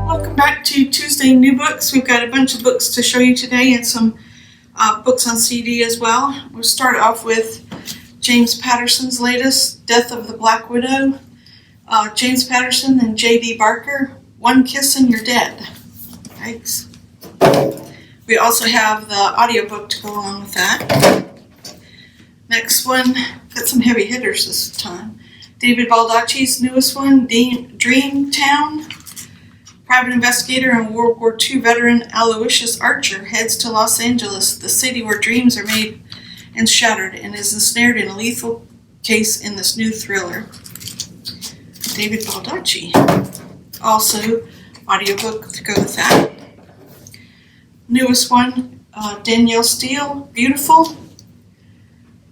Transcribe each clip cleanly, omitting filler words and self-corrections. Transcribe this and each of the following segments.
Welcome back to Tuesday New Books. We've got a bunch of books to show you today and some books on CD as well. We'll start off with James Patterson's latest, Death of the Black Widow. James Patterson and J.D. Barker, One Kiss and You're Dead. Thanks. We also have the audiobook to go along with that. Next one, got some heavy hitters this time. David Baldacci's newest one, Dreamtown. Private investigator and World War II veteran Aloysius Archer heads to Los Angeles, the city where dreams are made and shattered, and is ensnared in a lethal case in this new thriller. David Baldacci. Also, audiobook to go with that. Newest one, Danielle Steele, Beautiful.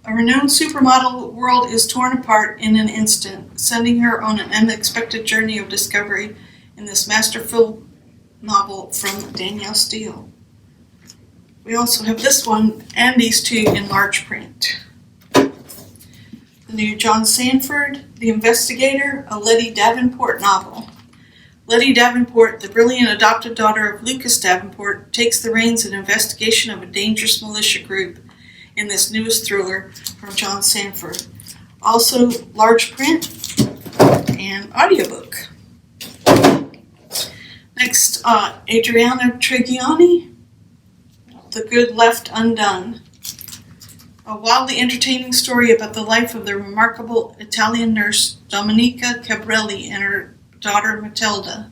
A renowned supermodel world is torn apart in an instant, sending her on an unexpected journey of discovery in this masterful novel from Danielle Steele. We also have this one and these two in large print. The new John Sanford, The Investigator, a Letty Davenport novel. Letty Davenport, the brilliant adopted daughter of Lucas Davenport, takes the reins in investigation of a dangerous militia group in this newest thriller from John Sanford. Also large print and audiobook. Next, Adriana Trigiani, The Good Left Undone. A wildly entertaining story about the life of the remarkable Italian nurse Domenica Cabrelli and her daughter Matilda.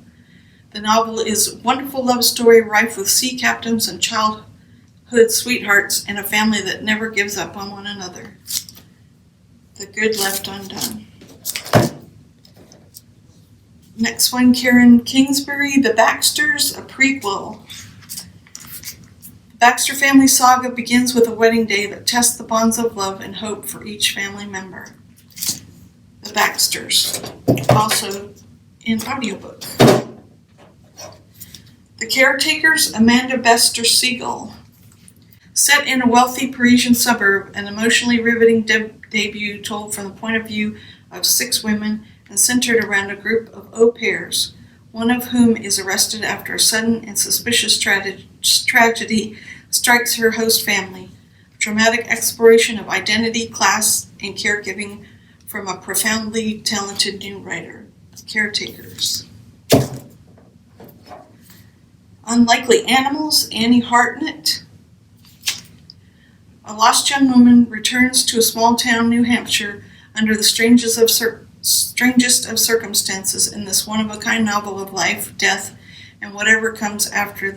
The novel is a wonderful love story rife with sea captains and childhood sweethearts and a family that never gives up on one another. The Good Left Undone. Next one, Karen Kingsbury, The Baxters, a prequel. The Baxter family saga begins with a wedding day that tests the bonds of love and hope for each family member. The Baxters, also in audiobook. The Caretakers, Amanda Bester Siegel. Set in a wealthy Parisian suburb, an emotionally riveting debut told from the point of view of 6 women and centered around a group of au pairs, one of whom is arrested after a sudden and suspicious tragedy strikes her host family. A dramatic exploration of identity, class, and caregiving from a profoundly talented new writer. Caretakers. Unlikely Animals, Annie Hartnett. A lost young woman returns to a small town, New Hampshire, under the strangest of circumstances in this one-of-a-kind novel of life, death, and whatever comes after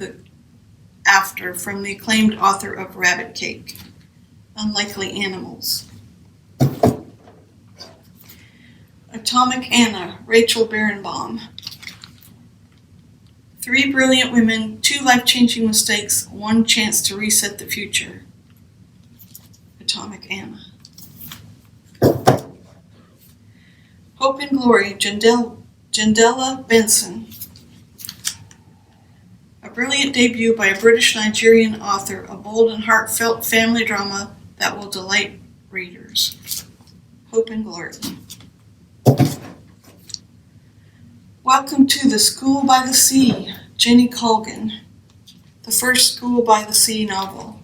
from the acclaimed author of Rabbit Cake. Unlikely Animals. Atomic Anna, Rachel Barenbaum. 3 brilliant women, 2 life-changing mistakes, 1 chance to reset the future. Atomic Anna. Hope and Glory, Jandela Benson. A brilliant debut by a British-Nigerian author, a bold and heartfelt family drama that will delight readers. Hope and Glory. Welcome to The School by the Sea, Jenny Colgan. The first School by the Sea novel.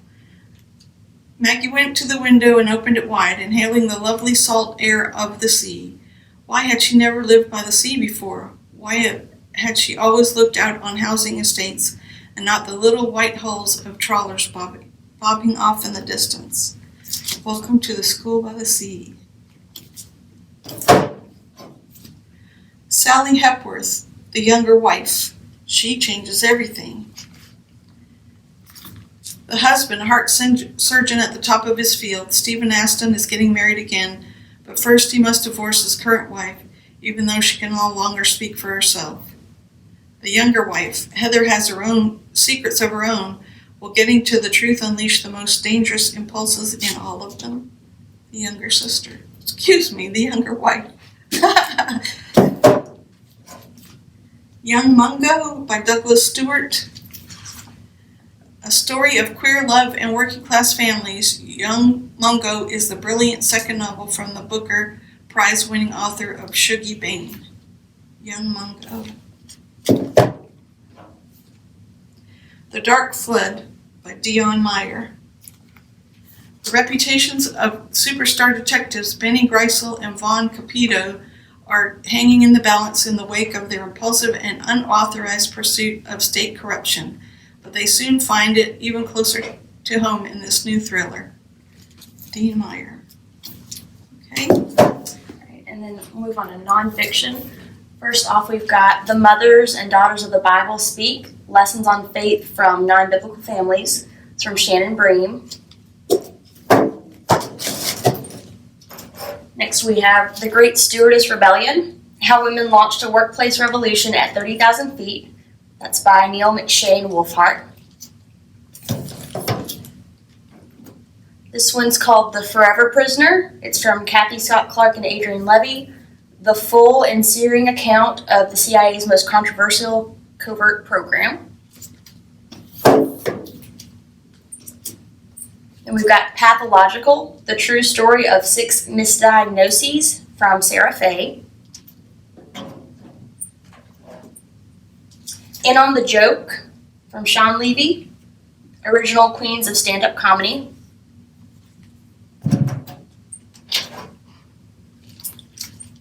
Maggie went to the window and opened it wide, inhaling the lovely salt air of the sea. Why had she never lived by the sea before? Why had she always looked out on housing estates and not the little white hulls of trawlers bobbing off in the distance? Welcome to The School by the Sea. Sally Hepworth, The Younger Wife. She changes everything. The husband, a heart surgeon at the top of his field, Stephen Aston, is getting married again, but first he must divorce his current wife, even though she can no longer speak for herself. The younger wife, Heather, has her own secrets of her own. Will getting to the truth unleash the most dangerous impulses in all of them? The younger sister. The younger wife. Young Mongo by Douglas Stewart. A story of queer love and working class families, Young Mongo is the brilliant second novel from the Booker Prize-winning author of Shuggie Bain. Young Mongo. The Dark Flood by Dion Meyer. The reputations of superstar detectives Benny Greisel and Vaughn Capito are hanging in the balance in the wake of their impulsive and unauthorized pursuit of state corruption, but they soon find it even closer to home in this new thriller. Dean Meyer. Okay. All right, and then we'll move on to nonfiction. First off, we've got The Mothers and Daughters of the Bible Speak, Lessons on Faith from Non-Biblical Families. It's from Shannon Bream. Next, we have The Great Stewardess Rebellion, How Women Launched a Workplace Revolution at 30,000 Feet. That's by Neil McShane Wolfhart. This one's called The Forever Prisoner. It's from Kathy Scott Clark and Adrian Levy. The full and searing account of the CIA's most controversial covert program. And we've got Pathological, the true story of 6 misdiagnoses from Sarah Fay. In on the Joke from Sean Levy, original Queens of Stand-Up Comedy.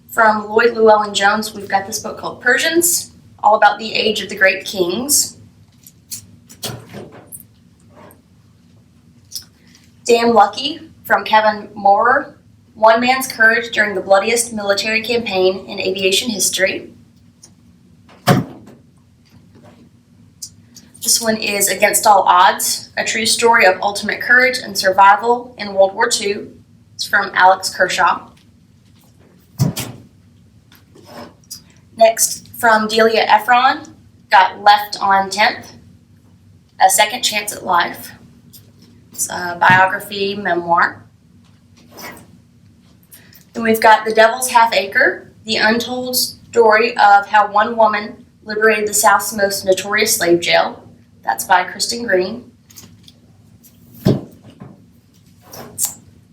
From Lloyd Llewellyn Jones, we've got this book called Persians, all about the age of the great kings. Damn Lucky from Kevin Moorer, One Man's Courage During the Bloodiest Military Campaign in Aviation History. This one is Against All Odds, a true story of ultimate courage and survival in World War II. It's from Alex Kershaw. Next, from Delia Ephron, got Left on 10th, A Second Chance at Life. It's a biography memoir. Then we've got The Devil's Half Acre, the untold story of how one woman liberated the South's most notorious slave jail. That's by Kristen Green.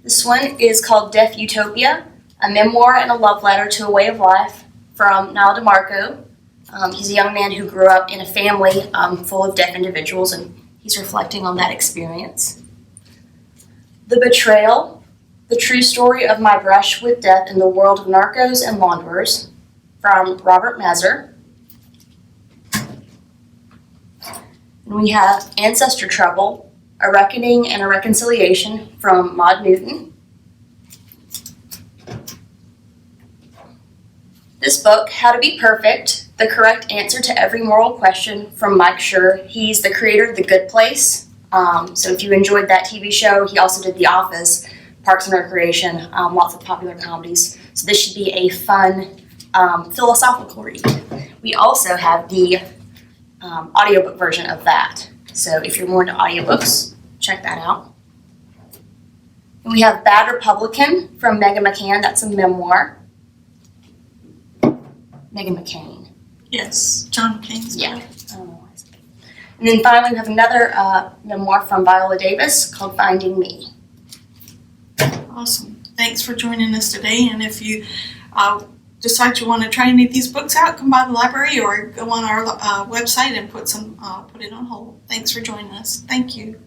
This one is called Deaf Utopia, a memoir and a love letter to a way of life, from Niall DeMarco. He's a young man who grew up in a family full of deaf individuals, and he's reflecting on that experience. The Betrayal, the true story of my brush with death in the world of narcos and launderers, from Robert Mazur. And we have Ancestor Trouble, a reckoning and a reconciliation, from Maud Newton. This book, How to Be Perfect, the correct answer to every moral question, from Mike Schur. He's the creator of The Good Place. So if you enjoyed that TV show, he also did The Office, Parks and Recreation, lots of popular comedies. So this should be a fun philosophical read. We also have the audiobook version of that. So if you're more into audiobooks, check that out. And we have Bad Republican from Megan McCann. That's a memoir. Megan McCain. Yes, John McCain's Yeah. I don't know why. And then finally, we have another memoir from Viola Davis called Finding Me. Awesome. Thanks for joining us today. And if you decide you want to try any of these books out, come by the library or go on our website and put it on hold. Thanks for joining us. Thank you.